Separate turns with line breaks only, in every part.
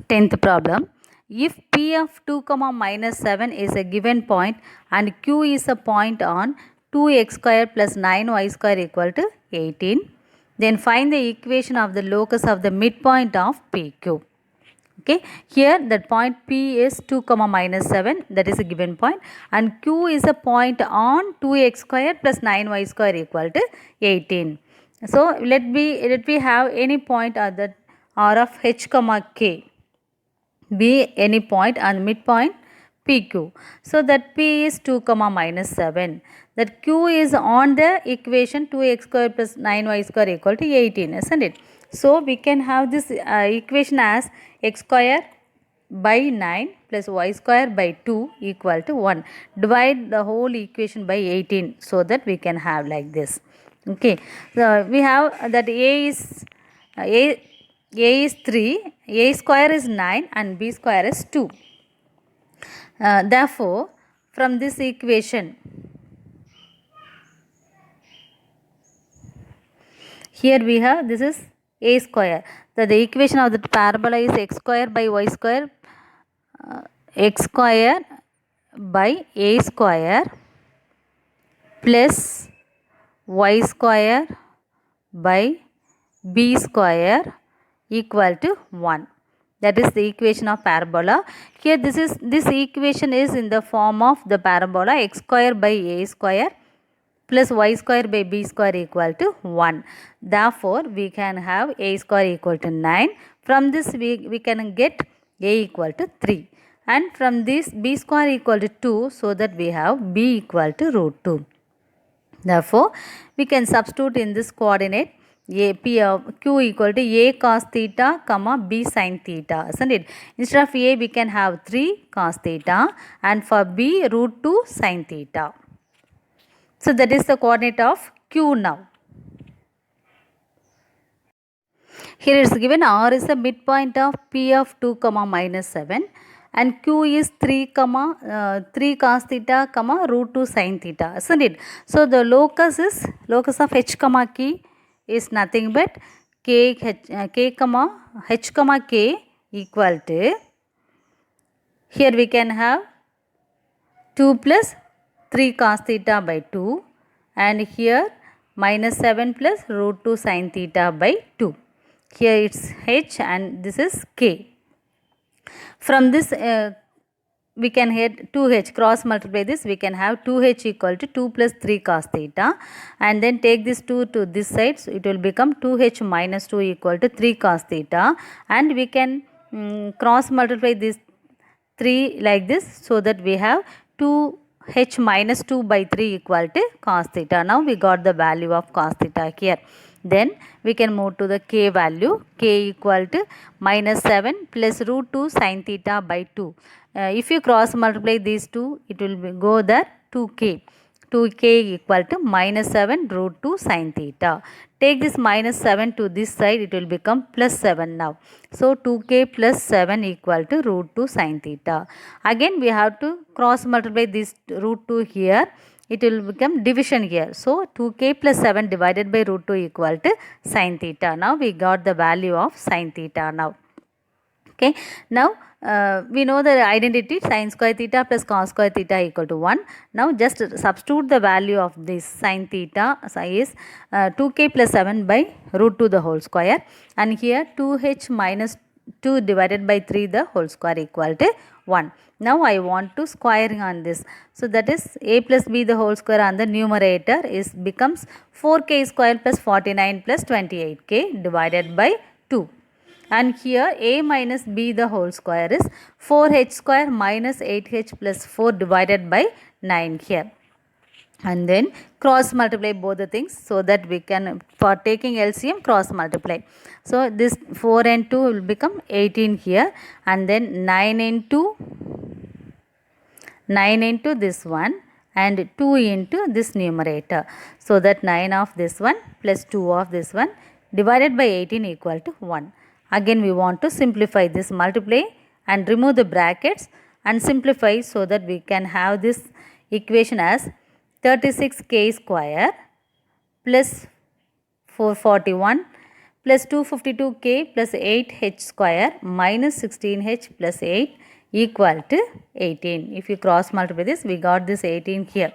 10th problem. If P of 2 comma minus 7 is a given point and Q is a point on 2x square plus 9y square equal to 18, then find the equation of the locus of the midpoint of PQ. Okay, here that point P is 2 comma minus 7, that is a given point, and Q is a point on 2x square plus 9y square equal to 18. So let we have any point at the R of H comma K be any point and midpoint PQ. So that P is 2 comma minus 7. That Q is on the equation 2x square plus 9y square equal to 18, isn't it? So we can have this equation as x square by 9 plus y square by 2 equal to 1. Divide the whole equation by 18 so that we can have like this. Okay. So we have that A is 3, A square is 9 and B square is 2. Therefore, from this equation, here we have this is A square. So the equation of the parabola is x square by y square, x square by A square plus y square by B square equal to 1. That is the equation of parabola. Here this equation is in the form of the parabola x square by A square plus y square by B square equal to 1. Therefore, we can have A square equal to 9. From this we can get A equal to 3. And from this B square equal to 2, so that we have B equal to root 2. Therefore, we can substitute in this coordinate P of Q equal to A cos theta comma B sin theta, isn't it? Instead of A, we can have 3 cos theta and for B root 2 sin theta. So that is the coordinate of Q now. Here it is given R is the midpoint of P of 2 comma minus 7 and Q is 3 cos theta comma root 2 sin theta, isn't it? So the locus of H comma K is nothing but H comma K equal to, here we can have 2 plus 3 cos theta by 2 and here minus 7 plus root 2 sin theta by 2. Here it's H and this is K. From this we can get 2H, cross multiply this, we can have 2H equal to 2 plus 3 cos theta and then take this 2 to this side, so it will become 2H minus 2 equal to 3 cos theta and we can cross multiply this 3 like this so that we have 2H minus 2 by 3 equal to cos theta. Now we got the value of cos theta here. Then we can move to the K value, K equal to minus 7 plus root 2 sin theta by 2. If you cross multiply these two, it will go there 2K. 2K equal to minus 7 root 2 sin theta. Take this minus 7 to this side, it will become plus 7 now. So 2K plus 7 equal to root 2 sin theta. Again we have to cross multiply this root 2 here. It will become division here. So 2K plus 7 divided by root 2 equal to sin theta. Now we got the value of sin theta now. Okay. Now we know the identity sin square theta plus cos square theta equal to 1. Now just substitute the value of this sin theta is 2K plus 7 by root 2 the whole square and here 2H minus 2 divided by 3 the whole square equal to 1. Now I want to squaring on this. So that is A plus B the whole square on the numerator is becomes 4K square plus 49 plus 28K divided by 2. And here A minus B the whole square is 4H square minus 8H plus 4 divided by 9 here. And then cross multiply both the things so that we can, for taking LCM, cross multiply. So this 4 and 2 will become 18 here and then 9 into this one and 2 into this numerator. So that 9 of this one plus 2 of this one divided by 18 equal to 1. Again we want to simplify this, multiply and remove the brackets and simplify so that we can have this equation as 36K square plus 441 plus 252k plus 8h square minus 16h plus 8 equal to 18. If you cross multiply this, we got this 18 here.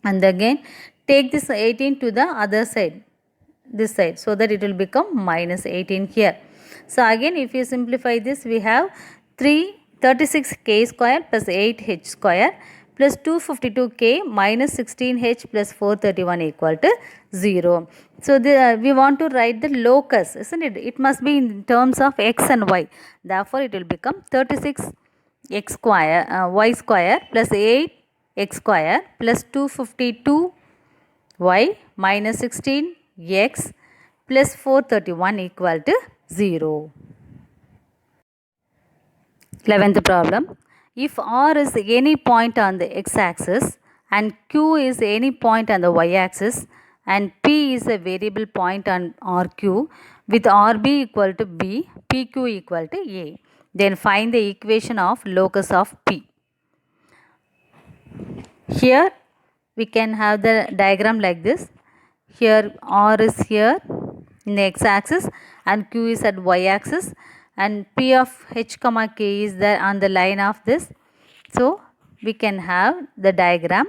And again take this 18 to the other side, this side, so that it will become minus 18 here. So again if you simplify this, we have 36k square plus 8h square plus 252k minus 16h plus 431 equal to 0. So we want to write the locus, isn't it? It must be in terms of x and y. Therefore it will become 36x square y square plus 8x square plus 252y minus 16x plus 431 equal to 0. 11th problem. If R is any point on the x-axis and Q is any point on the y-axis and P is a variable point on RQ with RB equal to B, PQ equal to A, then find the equation of locus of P. Here we can have the diagram like this. Here R is here in the x-axis and Q is at y-axis, and P of H comma K is there on the line of this. So we can have the diagram.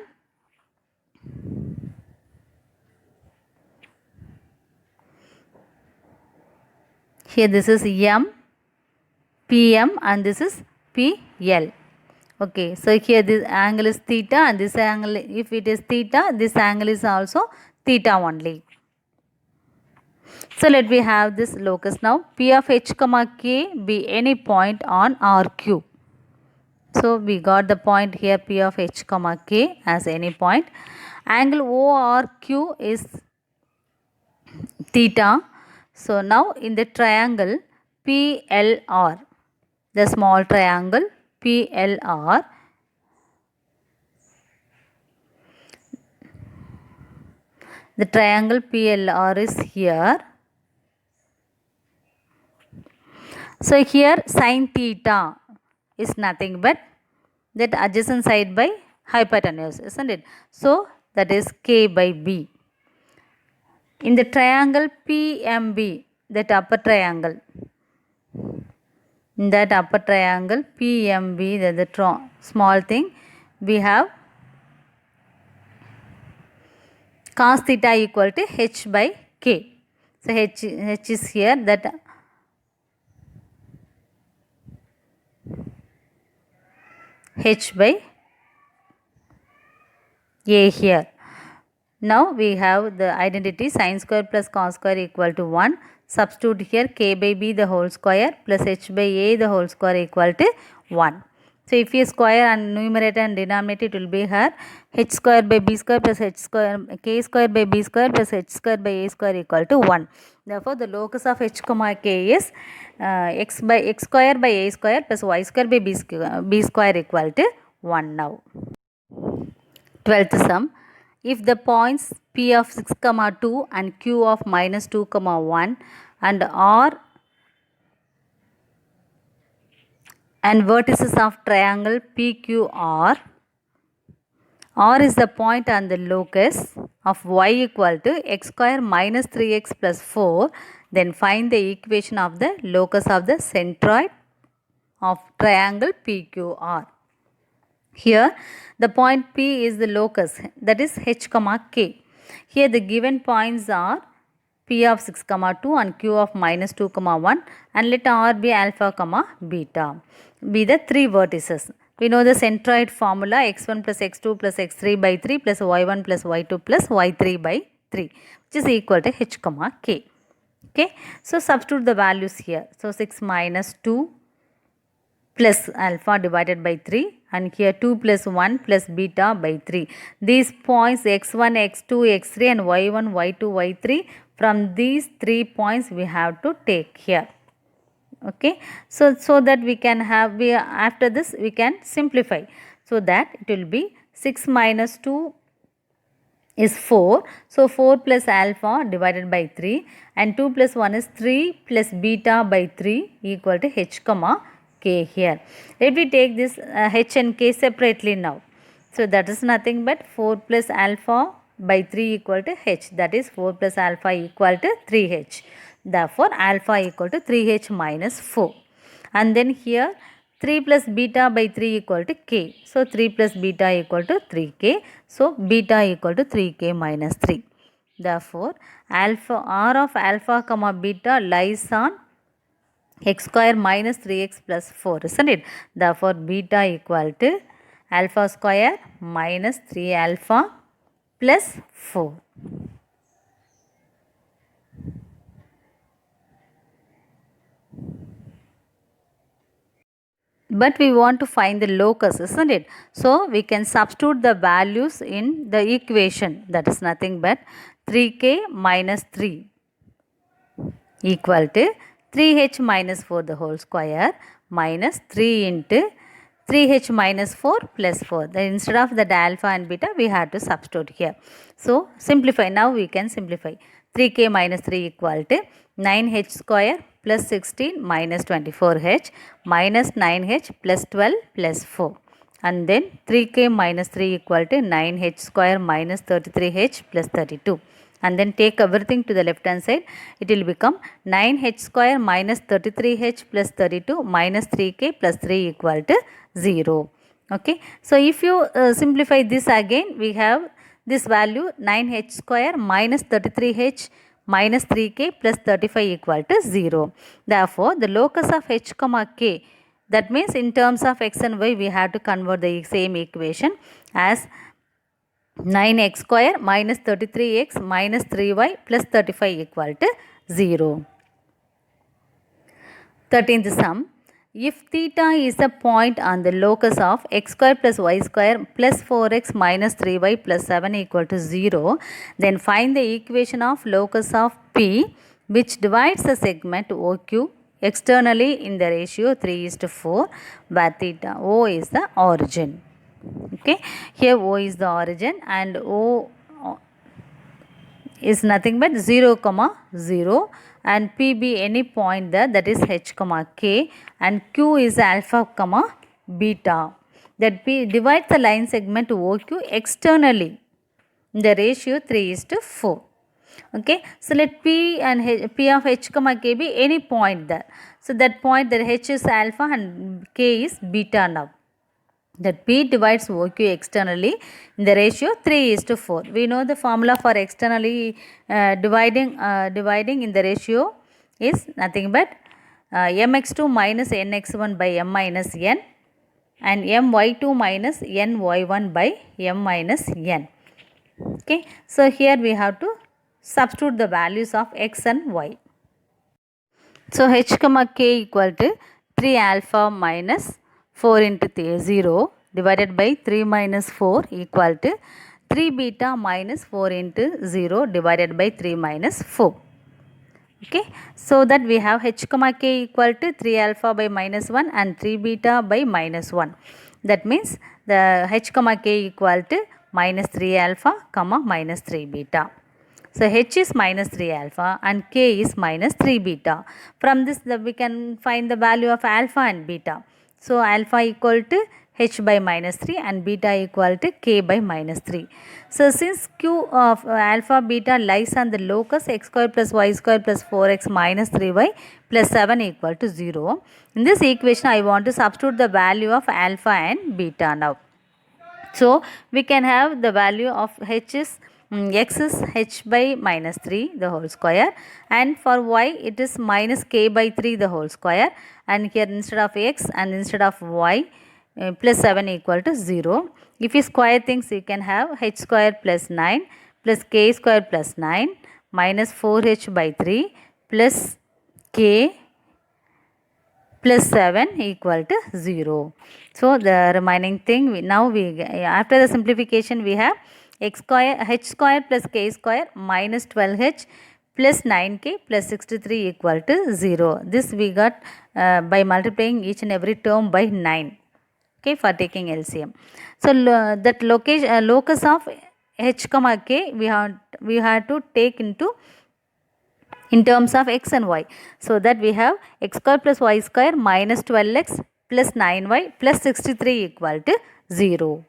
Here this is M, PM and this is PL. Okay, so here this angle is theta and this angle, if it is theta, this angle is also theta only. So let me have this locus now. P of H comma K be any point on RQ. So we got the point here, P of H comma K as any point. Angle ORQ is theta. So now in the triangle PLR, the small triangle PLR, the triangle PLR is here. So here sin theta is nothing but that adjacent side by hypotenuse, isn't it? So that is K by B. In the triangle PMB, that upper triangle, in that upper triangle PMB, the small thing, we have cos theta equal to H by K. So H is here, that H by A here. Now we have the identity sin square plus cos square equal to 1. Substitute here K by B the whole square plus H by A the whole square equal to 1. So if you square and numerator and denominator, it will be here H square by B square plus H square, K square by B square plus H square by A square equal to 1. Therefore the locus of H comma K is x square by A square plus y square by B square equal to 1 now. 12th sum. If the points P of 6 comma 2 and Q of minus 2 comma 1 and R and vertices of triangle PQR, R is the point on the locus of y equal to x square minus 3x plus 4, then find the equation of the locus of the centroid of triangle PQR. Here the point P is the locus, that is H comma K. Here the given points are P of 6 comma 2 and Q of minus 2 comma 1, and let R be alpha comma beta, be the three vertices. We know the centroid formula, x1 plus x2 plus x3 by 3 plus y1 plus y2 plus y3 by 3, which is equal to H comma K. Okay, so substitute the values here. So 6 minus 2 plus alpha divided by 3, and here 2 plus 1 plus beta by 3. These points x1, x2, x3 and y1, y2, y3, from these 3 points we have to take here. Okay, so that we can have, after this we can simplify, so that it will be 6 minus 2 is 4. So 4 plus alpha divided by 3, and 2 plus 1 is 3 plus beta by 3 equal to H comma K here. Let me take this H and K separately now. So that is nothing but 4 plus alpha by 3 equal to H, that is 4 plus alpha equal to 3H. Therefore, alpha equal to 3h minus 4. And then here 3 plus beta by 3 equal to k. So, 3 plus beta equal to 3k. So, beta equal to 3k minus 3. Therefore, alpha r of alpha comma beta lies on x square minus 3x plus 4, isn't it? Therefore, beta equal to alpha square minus 3 alpha plus 4. But we want to find the locus, isn't it? So, we can substitute the values in the equation, that is nothing but 3k minus 3 equal to 3h minus 4 the whole square minus 3 into 3h minus 4 plus 4. Then instead of that alpha and beta, we have to substitute here. So, simplify. Now, we can simplify. 3k minus 3 equal to 9h square plus 16 minus 24h minus 9h plus 12 plus 4. And then 3k minus 3 equal to 9h square minus 33h plus 32. And then take everything to the left hand side. It will become 9h square minus 33h plus 32 minus 3k plus 3 equal to 0. Okay. So, if you simplify this again, we have this value 9h square minus 33h minus 3k plus 35 equal to 0. Therefore, the locus of h comma k, that means in terms of x and y, we have to convert the same equation as 9x square minus 33x minus 3y plus 35 equal to 0. 13th sum. If theta is a point on the locus of x square plus y square plus 4x minus 3y plus 7 equal to 0, then find the equation of locus of P which divides the segment OQ externally in the ratio 3:4, where theta O is the origin. Okay, here O is the origin and O is nothing but 0, 0, and P be any point there, that is h, k, and Q is alpha, beta. That P divides the line segment OQ externally in the ratio 3:4. Okay, so let P and P of h, k be any point there. So that point, that h is alpha and k is beta now. That P divides OQ externally in the ratio 3:4. We know the formula for externally dividing in the ratio is nothing but mx2 minus nx1 by m minus n and my2 minus ny1 by m minus n. Okay, so here we have to substitute the values of x and y. So h, k equal to 3 alpha minus 4 into 0 divided by 3 minus 4 equal to 3 beta minus 4 into 0 divided by 3 minus 4. Okay, so that we have h, k equal to 3 alpha by minus 1 and 3 beta by minus 1. That means the h, k equal to minus 3 alpha, minus 3 beta. So, h is minus 3 alpha and k is minus 3 beta. From this, we can find the value of alpha and beta. So, alpha equal to h by minus 3 and beta equal to k by minus 3. So, since q of alpha beta lies on the locus x square plus y square plus 4x minus 3y plus 7 equal to 0, in this equation I want to substitute the value of alpha and beta now. So, we can have the value of h is x is h by minus 3 the whole square, and for y it is minus k by 3 the whole square, and here instead of x and instead of y plus 7 equal to 0. If you square things, you can have h square plus 9 plus k square plus 9 minus 4h by 3 plus k plus 7 equal to 0. So, the remaining thing, after the simplification we have h square plus k square minus 12h plus 9k plus 63 equal to 0. This we got by multiplying each and every term by 9. Okay, for taking LCM. So, that locus of h, k we have to take into in terms of x and y. So that we have x square plus y square minus 12x plus 9y plus 63 equal to 0.